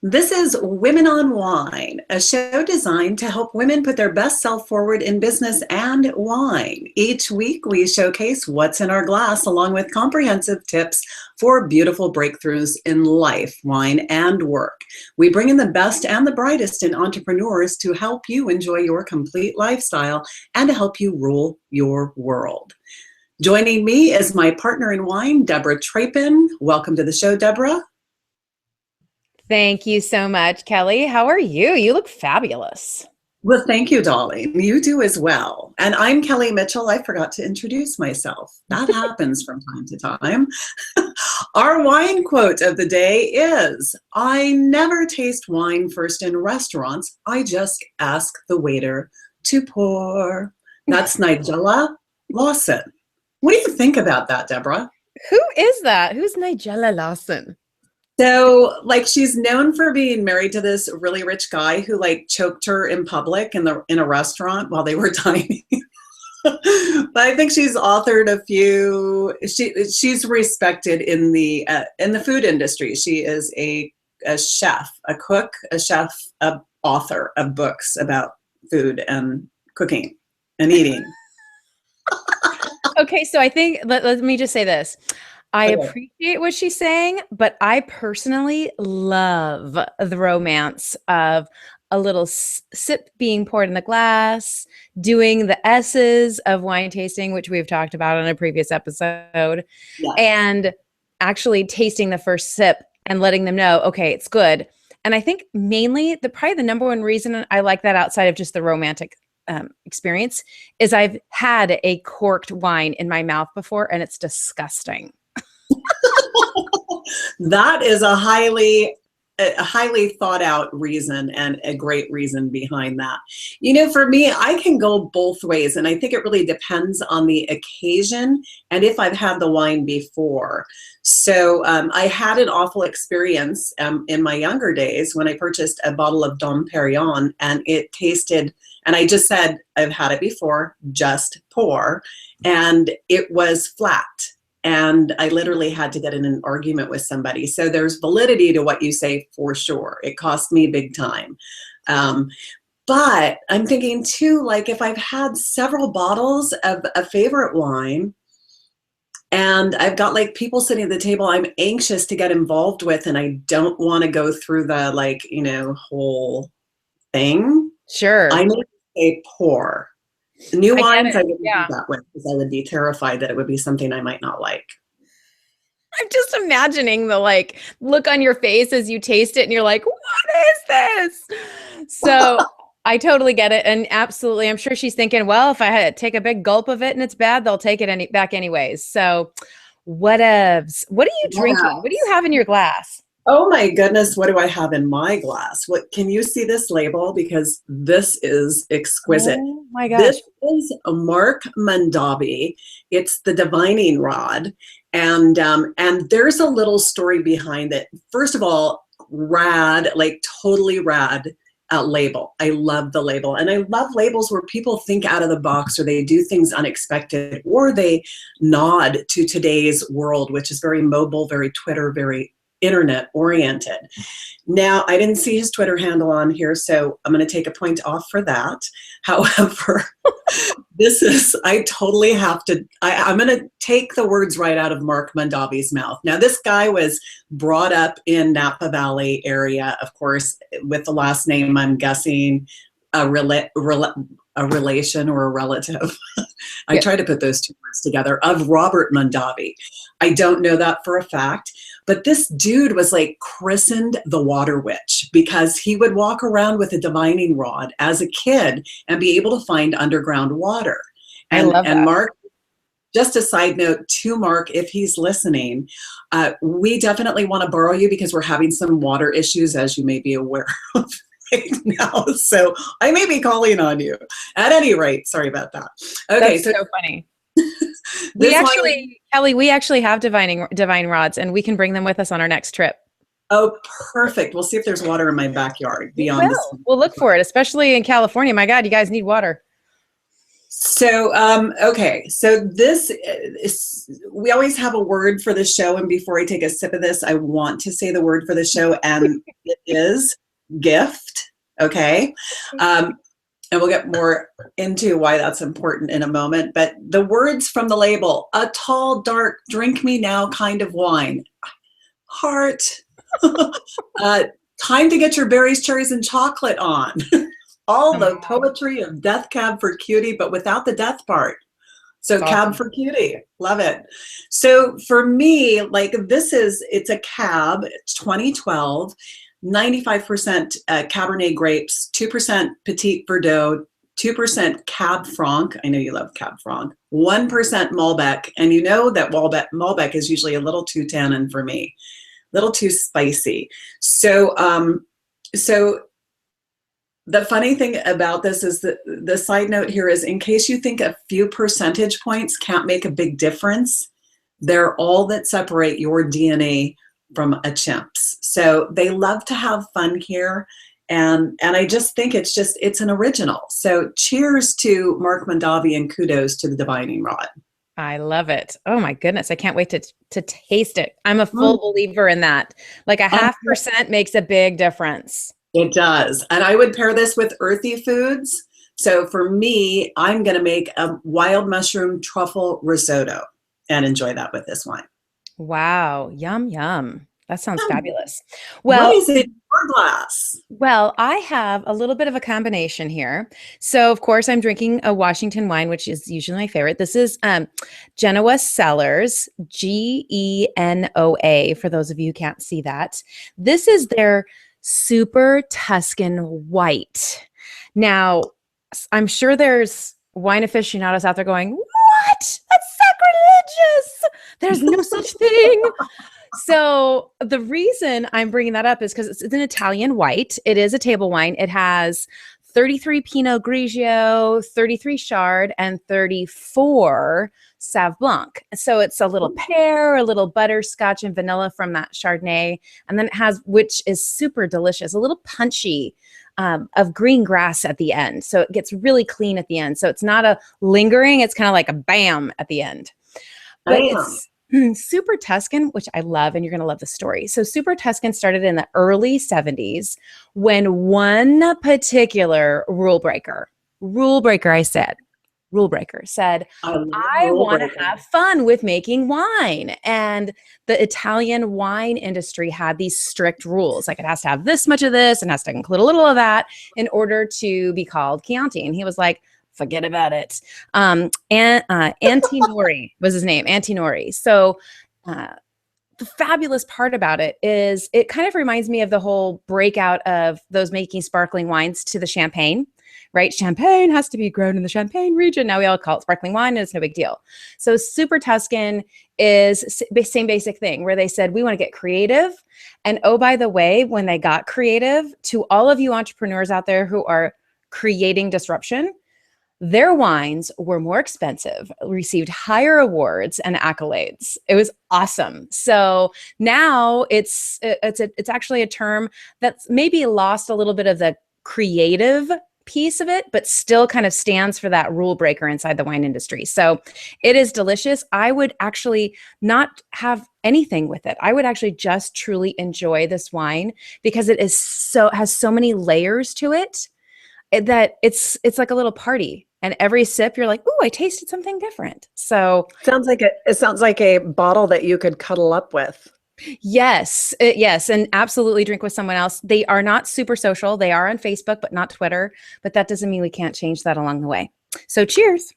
This is Women on Wine, a show designed to help women put their best self forward in business and wine. Each week, we showcase what's in our glass along with comprehensive tips for beautiful breakthroughs in life, wine, and work. We bring in the best and the brightest in entrepreneurs to help you enjoy your complete lifestyle and to help you rule your world. Joining me is my partner in wine, Debra Trapin. Welcome to the show, Debra. Thank you so much, Kelly. How are you? You look fabulous. Well, thank you, darling. You do as well. And I'm Kelly Mitchell. I forgot to introduce myself. That happens from time to time. Our wine quote of the day is, I never taste wine first in restaurants. I just ask the waiter to pour. That's Nigella Lawson. What do you think about that, Debra? Who is that? Who's Nigella Lawson? So, she's known for being married to this really rich guy who, choked her in public in a restaurant while they were dining. But I think she's authored a few. She's respected in the food industry. She is a chef, a cook, a chef, a author of books about food and cooking and eating. Okay, so I think let me just say this. I appreciate what she's saying, but I personally love the romance of a little sip being poured in the glass, doing the S's of wine tasting, which we've talked about on a previous episode, and actually tasting the first sip and letting them know, okay, it's good. And I think mainly probably the number one reason I like that outside of just the romantic experience is I've had a corked wine in my mouth before and it's disgusting. That is a highly thought out reason and a great reason behind that. For me, I can go both ways, and I think it really depends on the occasion and if I've had the wine before. So I had an awful experience in my younger days when I purchased a bottle of Dom Perignon, and it tasted, and I just said, I've had it before, just pour, and it was flat. And I literally had to get in an argument with somebody. So there's validity to what you say for sure. It cost me big time. But I'm thinking too, if I've had several bottles of a favorite wine and I've got people sitting at the table I'm anxious to get involved with, and I don't want to go through the whole thing. Sure. I may say pour. New wines, I wouldn't do that with because I would be terrified that it would be something I might not like. I'm just imagining the look on your face as you taste it and you're like, what is this? So I totally get it. And absolutely, I'm sure she's thinking, well, if I had to take a big gulp of it and it's bad, they'll take it back anyways. So whatevs. What are you drinking? What do you have in your glass? Oh my goodness, what do I have in my glass? Can you see this label? Because this is exquisite. Oh my gosh. This is a Marc Mondavi. It's the divining rod. And there's a little story behind it. First of all, rad, totally rad label. I love the label. And I love labels where people think out of the box, or they do things unexpected, or they nod to today's world, which is very mobile, very Twitter, very internet oriented. Now, I didn't see his Twitter handle on here, so I'm going to take a point off for that. However, I totally have to, I'm going to take the words right out of Marc Mondavi's mouth. Now, this guy was brought up in Napa Valley area, of course, with the last name, I'm guessing, a relation or a relative. I try to put those two words together, of Robert Mondavi. I don't know that for a fact, but this dude was christened the water witch because he would walk around with a divining rod as a kid and be able to find underground water. And, I love that. And Marc, just a side note to Marc, if he's listening, we definitely want to borrow you because we're having some water issues, as you may be aware of right now. So I may be calling on you. At any rate, sorry about that. Okay, that's so funny. Kelly, we actually have divine rods, and we can bring them with us on our next trip. Oh, perfect. We'll see if there's water in my backyard beyond this. We'll look for it, especially in California. My God, you guys need water. So, okay. So this is, we always have a word for the show. And before I take a sip of this, I want to say the word for the show, and it is gift. Okay. Um, and we'll get more into why that's important in a moment. But the words from the label: a tall, dark, drink me now kind of wine. Heart. Time to get your berries, cherries, and chocolate on. All the poetry of Death Cab for Cutie, but without the death part. So It's Cab awesome. for Cutie, love it. So for me, like it's a cab, it's 2012, 95% Cabernet grapes, 2% Petit Verdot, 2% Cab Franc. I know you love Cab Franc. 1% Malbec, and you know that Malbec is usually a little too tannin for me, a little too spicy. So, so the funny thing about this is that the side note here is, in case you think a few percentage points can't make a big difference, they're all that separate your DNA from a chimp's. So they love to have fun here. And I just think it's an original. So cheers to Marc Mondavi, and kudos to the Divining Rod. I love it. Oh my goodness. I can't wait to taste it. I'm a full Mm. believer in that. Like a 0.5% makes a big difference. It does. And I would pair this with earthy foods. So for me, I'm going to make a wild mushroom truffle risotto and enjoy that with this wine. Wow. Yum, yum. That sounds fabulous. What Well, is in your glass? well, I have a little bit of a combination here. So, of course, I'm drinking a Washington wine, which is usually my favorite. This is Genoa Cellars, Genoa, for those of you who can't see that. This is their Super Tuscan White. Now, I'm sure there's wine aficionados out there going, "What? That's sacrilegious. There's no such thing." So the reason I'm bringing that up is because it's an Italian white. It is a table wine. It has 33 Pinot Grigio, 33 Chard, and 34 Sauv Blanc. So it's a little pear, a little butterscotch, and vanilla from that Chardonnay. And then it has, which is super delicious, a little punchy of green grass at the end. So it gets really clean at the end. So it's not a lingering, it's kind of like a bam at the end. But Bam. it's Super Tuscan, which I love, and you're going to love the story. So Super Tuscan started in the early 70s when one particular rule breaker, rule breaker said, I love I rule want to breaking. have fun with making wine. And the Italian wine industry had these strict rules. Like it has to have this much of this and has to include a little of that in order to be called Chianti. And he was like, forget about it. Antinori was his name, Antinori. So the fabulous part about it is it kind of reminds me of the whole breakout of those making sparkling wines to the champagne, right? Champagne has to be grown in the Champagne region. Now we all call it sparkling wine, and it's no big deal. So Super Tuscan is same basic thing where they said, we want to get creative. And oh, by the way, when they got creative, to all of you entrepreneurs out there who are creating disruption, their wines were more expensive, received higher awards and accolades. It was awesome. So now it's actually a term that's maybe lost a little bit of the creative piece of it, but still kind of stands for that rule breaker inside the wine industry. So it is delicious. I would actually not have anything with it. I would actually just truly enjoy this wine because it is has so many layers to it that it's like a little party. And every sip, you're like, "Ooh, I tasted something different." So It sounds like a bottle that you could cuddle up with. yes, yes, and absolutely drink with someone else. They are not super social. They are on Facebook, but not Twitter. But that doesn't mean we can't change that along the way. So cheers.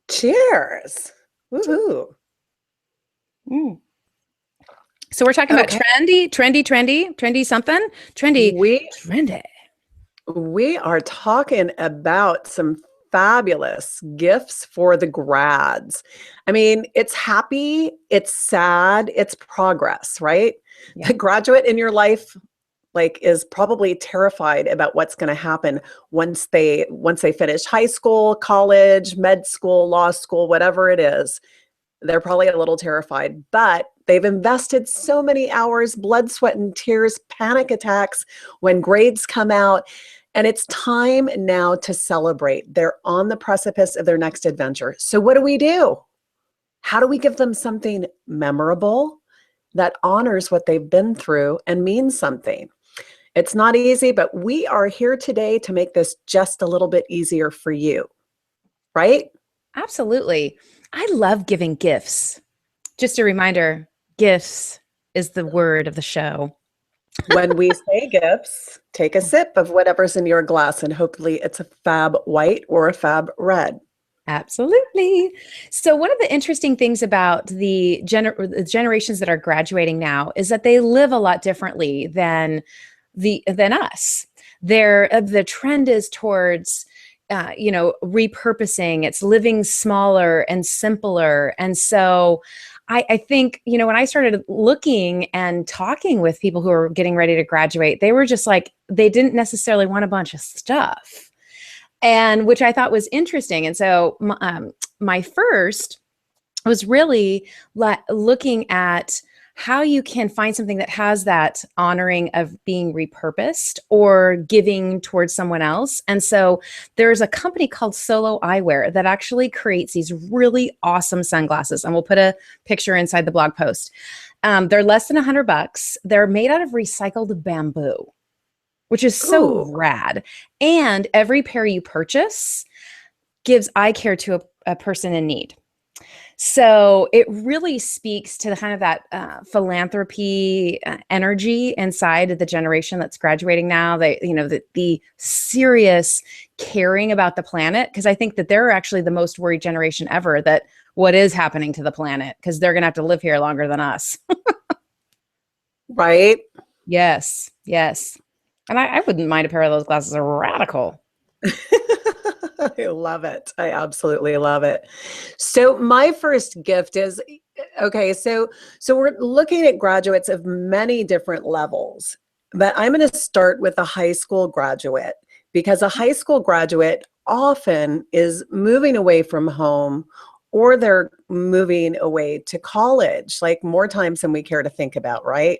Cheers. Woohoo. Mm. So we're talking about trendy something, trendy. We are talking about some fabulous gifts for the grads. I mean, it's happy, it's sad, it's progress, right? Yeah. The graduate in your life is probably terrified about what's going to happen once they finish high school, college, med school, law school, whatever it is. They're probably a little terrified, but they've invested so many hours, blood, sweat, and tears, panic attacks when grades come out. And it's time now to celebrate. They're on the precipice of their next adventure. So what do? How do we give them something memorable that honors what they've been through and means something? It's not easy, but we are here today to make this just a little bit easier for you, right? Absolutely. I love giving gifts. Just a reminder, gifts is the word of the show. When we say gifts, take a sip of whatever's in your glass, and hopefully it's a fab white or a fab red. Absolutely. So one of the interesting things about the generations that are graduating now is that they live a lot differently than us. The trend is towards repurposing. It's living smaller and simpler. And so I think, when I started looking and talking with people who are getting ready to graduate, they were just like, they didn't necessarily want a bunch of stuff, and which I thought was interesting. And so my first was really looking at how you can find something that has that honoring of being repurposed or giving towards someone else. And so there's a company called Solo Eyewear that actually creates these really awesome sunglasses. And we'll put a picture inside the blog post. They're less than $100. They're made out of recycled bamboo, which is so rad. And every pair you purchase gives eye care to a person in need. So it really speaks to the kind of that philanthropy energy inside of the generation that's graduating now. The serious caring about the planet, because I think that they're actually the most worried generation ever that what is happening to the planet, because they're going to have to live here longer than us. Right? Yes. And I wouldn't mind a pair of those glasses. Are radical. I love it. I absolutely love it. So my first gift is, okay, so we're looking at graduates of many different levels, but I'm going to start with a high school graduate, because a high school graduate often is moving away from home, or they're moving away to college, like more times than we care to think about, right?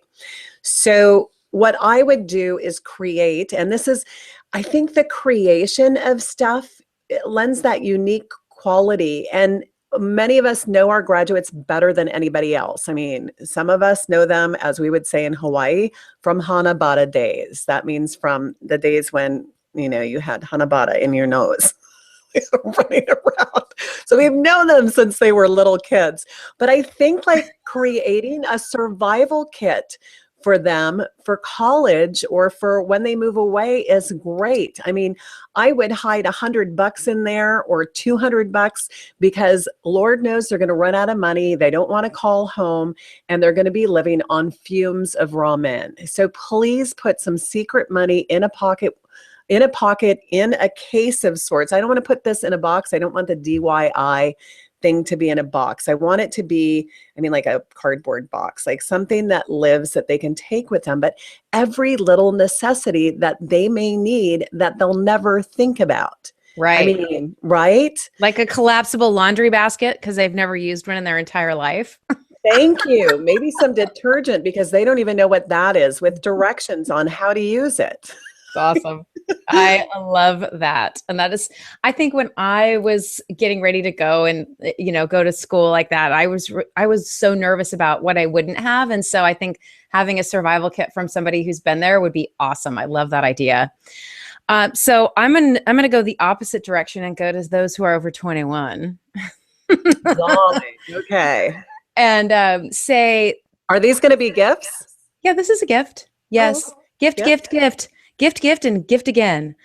So what I would do is create, and this is, I think the creation of stuff, it lends that unique quality. And many of us know our graduates better than anybody else. I mean, some of us know them, as we would say in Hawaii, from Hanabata days. That means from the days when, you had Hanabata in your nose. Running around. So we've known them since they were little kids. But I think like creating a survival kit for them for college or for when they move away is great. I mean, I would hide $100 in there or $200, because Lord knows they're going to run out of money. They don't want to call home, and they're going to be living on fumes of ramen. So please put some secret money in a pocket, in a case of sorts. I don't want to put this in a box. I don't want the DIY thing to be in a box. I want it to be, like a cardboard box, like something that lives, that they can take with them, but every little necessity that they may need that they'll never think about. Right. Right? Like a collapsible laundry basket, because they've never used one in their entire life. Thank you. Maybe some detergent, because they don't even know what that is, with directions on how to use it. It's awesome. I love that. And that is, I think when I was getting ready to go and, go to school like that, I was so nervous about what I wouldn't have. And so I think having a survival kit from somebody who's been there would be awesome. I love that idea. So I'm going to go the opposite direction and go to those who are over 21. Okay. And say, are these going to be gifts? Yeah, this is a gift. Yes. Oh, gift. Gift and gift again.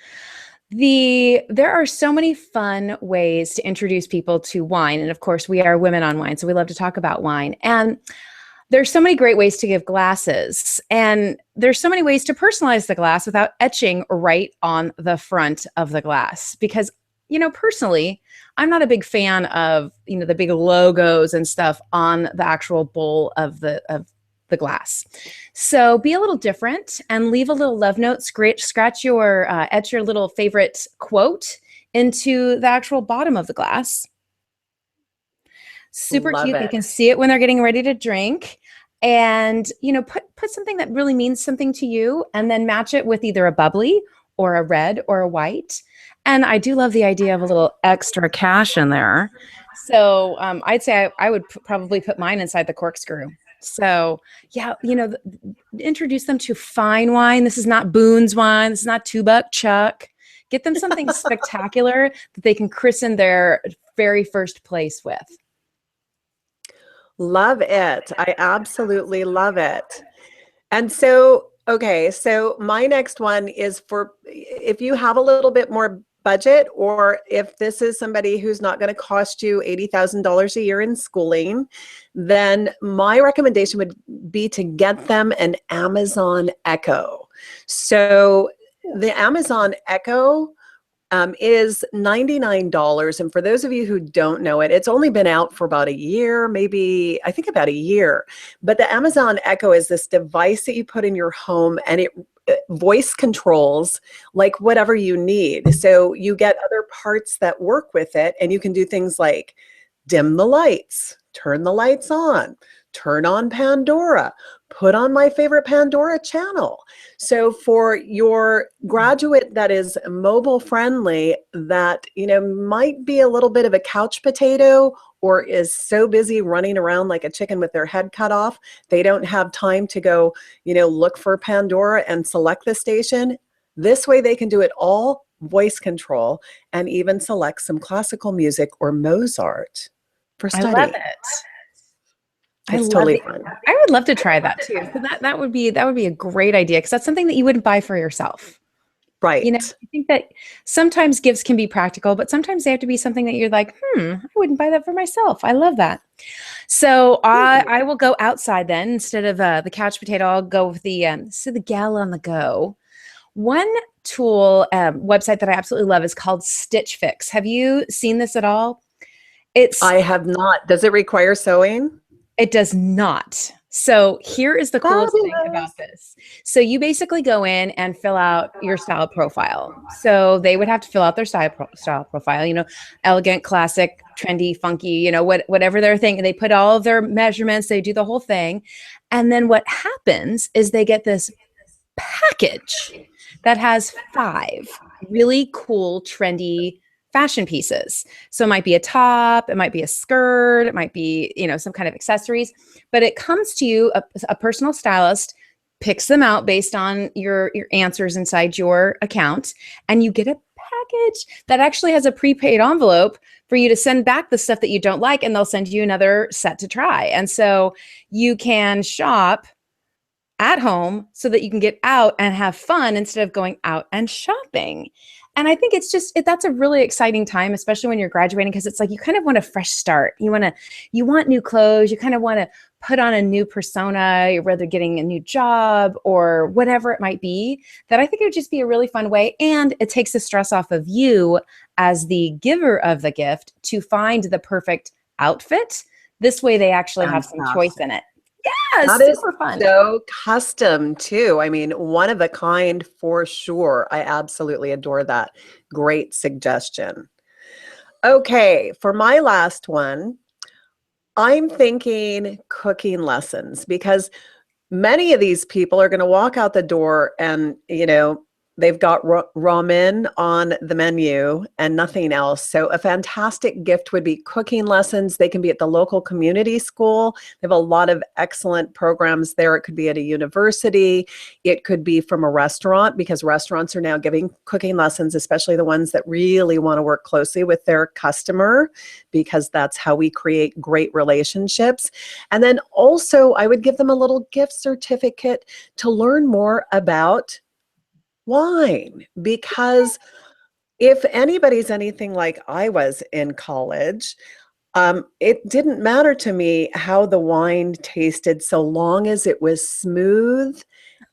There are so many fun ways to introduce people to wine. And of course, we are women on wine, so we love to talk about wine. And there's so many great ways to give glasses. And there's so many ways to personalize the glass without etching right on the front of the glass. Because, personally, I'm not a big fan of, the big logos and stuff on the actual bowl of the glass. So be a little different and leave a little love note, etch your little favorite quote into the actual bottom of the glass. Super Love cute. it. They can see it when they're getting ready to drink. And, put something that really means something to you, and then match it with either a bubbly or a red or a white. And I do love the idea of a little extra cash in there. So I'd say I would probably put mine inside the corkscrew. So yeah, introduce them to fine wine. This is not Boone's wine. This is not $2 Chuck. Get them something spectacular that they can christen their very first place with. Love it. I absolutely love it. And so, okay, so my next one is for if you have a little bit more budget, or if this is somebody who's not going to cost you $80,000 a year in schooling, then my recommendation would be to get them an Amazon Echo. So the Amazon Echo is $99. And for those of you who don't know it, it's only been out for about a year, maybe, I think about a year. But the Amazon Echo is this device that you put in your home, and it voice controls like whatever you need. So you get other parts that work with it, and you can do things like dim the lights, turn the lights on, turn on Pandora, put on my favorite Pandora channel. So for your graduate that is mobile friendly, that, might be a little bit of a couch potato, or is so busy running around like a chicken with their head cut off, they don't have time to go, look for Pandora and select the station. This way they can do it all voice control, and even select some classical music or Mozart for study. I love it. It's totally fun. I would love to try that too. So that would be a great idea, because that's something that you wouldn't buy for yourself. Right. I think that sometimes gifts can be practical, but sometimes they have to be something that you're like, I wouldn't buy that for myself. I love that. So I will go outside then instead of the couch potato. I'll go with the gal on the go. One tool website that I absolutely love is called Stitch Fix. Have you seen this at all? I have not. Does it require sewing? It does not. So here is the coolest thing about this. So you basically go in and fill out your style profile. So they would have to fill out their style profile, elegant, classic, trendy, funky, whatever their thing. And they put all of their measurements, they do the whole thing. And then what happens is they get this package that has 5 really cool, trendy fashion pieces. So it might be a top, it might be a skirt, it might be, some kind of accessories, but it comes to you, a personal stylist picks them out based on your answers inside your account, and you get a package that actually has a prepaid envelope for you to send back the stuff that you don't like, and they'll send you another set to try. And so you can shop at home so that you can get out and have fun instead of going out and shopping. And I think that's a really exciting time, especially when you're graduating, because it's like you kind of want a fresh start. You want new clothes. You kind of want to put on a new persona. You're whether getting a new job or whatever it might be. That I think it would just be a really fun way, and it takes the stress off of you as the giver of the gift to find the perfect outfit. This way, they actually have some choice in it. Yeah, that super fun. So custom too. I mean, one of a kind for sure. I absolutely adore that. Great suggestion. Okay, for my last one, I'm thinking cooking lessons, because many of these people are going to walk out the door and, they've got ramen on the menu and nothing else. So a fantastic gift would be cooking lessons. They can be at the local community school. They have a lot of excellent programs there. It could be at a university. It could be from a restaurant, because restaurants are now giving cooking lessons, especially the ones that really want to work closely with their customer, because that's how we create great relationships. And then also I would give them a little gift certificate to learn more about wine, because if anybody's anything like I was in college, it didn't matter to me how the wine tasted, so long as it was smooth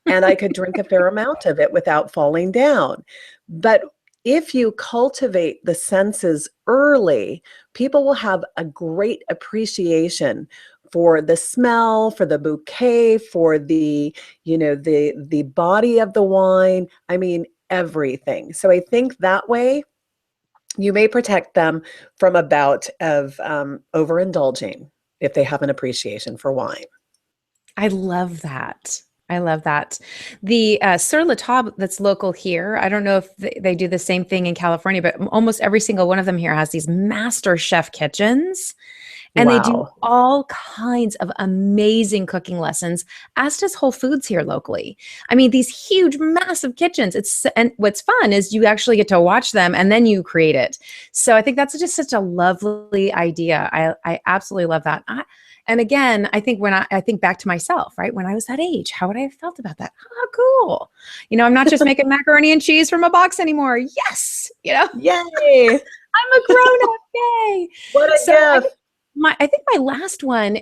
and I could drink a fair amount of it without falling down. But if you cultivate the senses early, people will have a great appreciation for the smell, for the bouquet, for the body of the wine. I mean, everything. So I think that way you may protect them from a bout of overindulging if they have an appreciation for wine. I love that. I love that. The Sur La Table that's local here, I don't know if they do the same thing in California, but almost every single one of them here has these master chef kitchens. And they do Wow. all kinds of amazing cooking lessons, as does Whole Foods here locally. I mean, these huge, massive kitchens. And what's fun is you actually get to watch them and then you create it. So I think that's just such a lovely idea. I absolutely love that. And again, I think I think back to myself, right? When I was that age, how would I have felt about that? Oh, cool. I'm not just making macaroni and cheese from a box anymore. Yes. Yay. I'm a grown up. Yay. What a gift. I think my last one,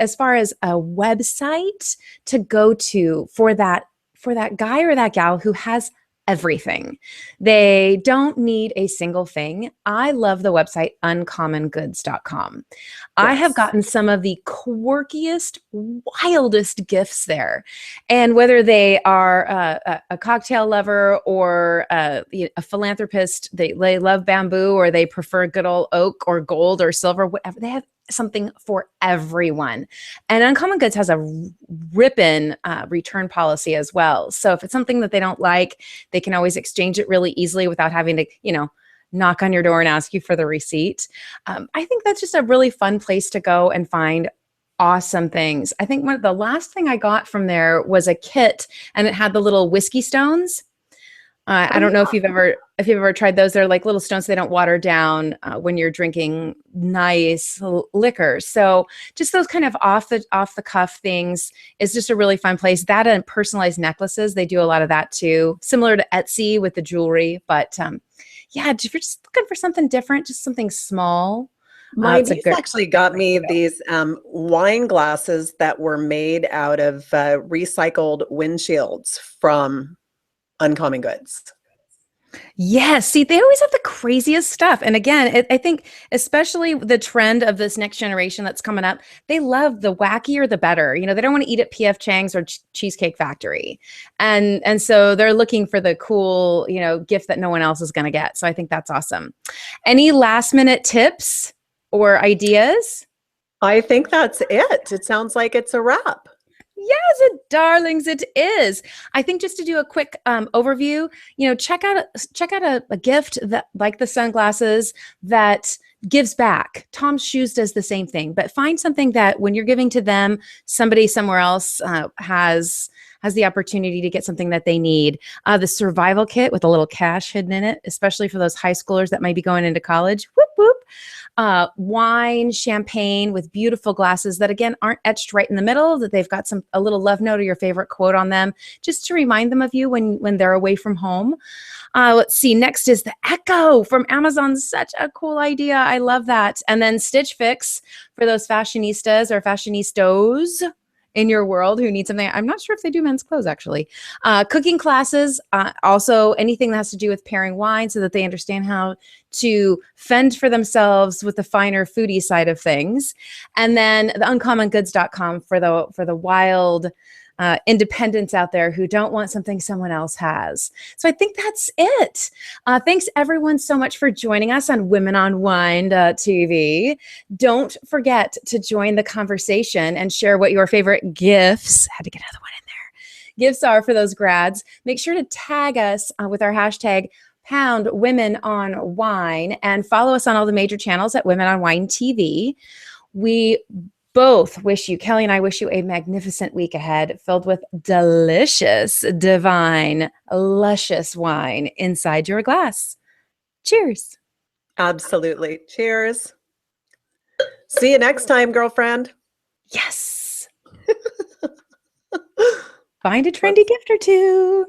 as far as a website to go to for that guy or that gal who has everything. They don't need a single thing. I love the website uncommongoods.com. I have gotten some of the quirkiest, wildest gifts there. And whether they are a cocktail lover or a philanthropist, they love bamboo or they prefer good old oak or gold or silver, whatever, they have something for everyone. And Uncommon Goods has a ripping return policy as well. So if it's something that they don't like, they can always exchange it really easily without having to, knock on your door and ask you for the receipt. I think that's just a really fun place to go and find awesome things. I think the last thing I got from there was a kit, and it had the little whiskey stones. I don't know if you've ever tried those. They're like little stones. So they don't water down when you're drinking nice liquor. So just those kind of off the cuff things is just a really fun place. That and personalized necklaces, they do a lot of that too. Similar to Etsy with the jewelry, but yeah, if you're just looking for something different, just something small. My niece actually got me these wine glasses that were made out of recycled windshields from Uncommon Goods. Yes. See, they always have the craziest stuff. And again, I think especially the trend of this next generation that's coming up, they love the wackier, the better. They don't want to eat at P.F. Chang's or Cheesecake Factory. And so they're looking for the cool, gift that no one else is going to get. So I think that's awesome. Any last minute tips or ideas? I think that's it. It sounds like it's a wrap. Yes, darlings, it is. I think just to do a quick overview, check out a gift that, like the sunglasses, that gives back. Tom's Shoes does the same thing, but find something that when you're giving to them, somebody somewhere else has the opportunity to get something that they need. The survival kit with a little cash hidden in it, especially for those high schoolers that might be going into college. Whoop, whoop. Wine, champagne with beautiful glasses that, again, aren't etched right in the middle, that they've got a little love note or your favorite quote on them, just to remind them of you when they're away from home. Let's see. Next is the Echo from Amazon. Such a cool idea. I love that. And then Stitch Fix for those fashionistas or fashionistas in your world who need something. I'm not sure if they do men's clothes, actually. Cooking classes, also anything that has to do with pairing wine so that they understand how to fend for themselves with the finer foodie side of things. And then the uncommongoods.com for the wild independents out there who don't want something someone else has. So I think that's it. Thanks everyone so much for joining us on Women on Wine TV. Don't forget to join the conversation and share what your favorite gifts, had to get another one in there, gifts are for those grads. Make sure to tag us with our hashtag #WomenOnWine and follow us on all the major channels at Women on Wine TV. We both wish you, Kelly and I wish you a magnificent week ahead filled with delicious, divine, luscious wine inside your glass. Cheers. Absolutely. Cheers. See you next time, girlfriend. Yes. Find a trendy gift or two.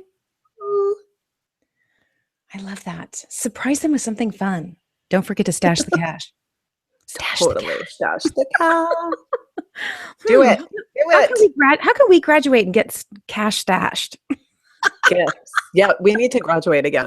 I love that. Surprise them with something fun. Don't forget to stash the cash. Stash the cash. Stash the cash. Do it. How can we graduate and get cash stashed? Gifts. Yeah, we need to graduate again.